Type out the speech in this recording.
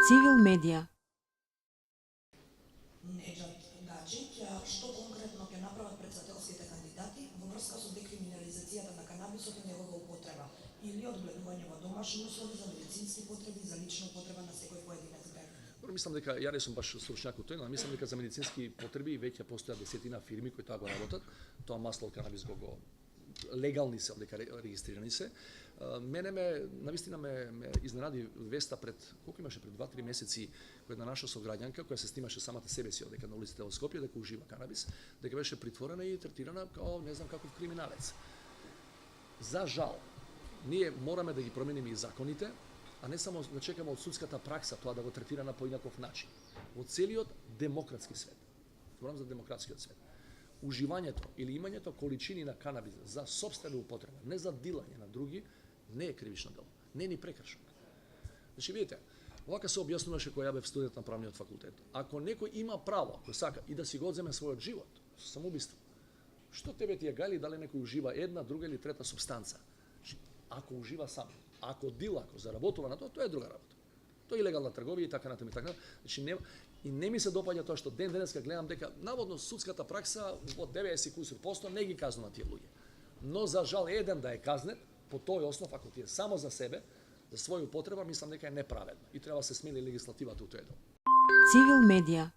Civil Media. Неđат Гаджик, што конкретно ќе направат председателските кандидати во врска со декриминализацијата на канабисот и негова употреба или одгледување во домашни услови за медицински потреби и за лична употреба на секој поединец граѓанин? Мислам дека ја не сум баш стручњак у тој, но мислам дека за медицински потреби веќе постојат десетина фирми кои тоа го работат. Тоа масло од канабис го легални се, дека регистрирани се. Навистина ме изненади веста пред колку имаше пред 2-3 месеци која една наша сограѓанка која се снимаше самата себе си одека на улиците во Скопје дека ужива канабис, дека беше притворена и третирана како не знам каков криминалец. За жал, ние мораме да ги промениме и законите, а не само да чекаме од судската пракса тоа да го третира на поинаков начин. Во целиот демократски свет, зборам за демократскиот свет, уживањето или имањето количини на канабис за сопствена употреба, не за дилање на други, не е кривично дело, не е ни прекршок. Значи, видите, овака се објаснуваше кога ја бев студент на правниот факултет. Ако некој има право, ако сака и да си го одземе својот живот, самоубиство, што тебе ти е гали дали некој ужива една, друга или трета субстанца? Ако ужива сам, ако дила, ако заработува на тоа е друга работа. Тоа е илегална трговија и така натаму и така. Значи не ми се допаѓа тоа што ден денеска гледам дека наводно судската пракса во 90% не ги казнува тие луѓе. Но за жал еден да е казнет по тој основ ако ти е само за себе, за своја употреба, мислам дека е неправедно и треба да се смени легислативата у тој дел. Civil Media.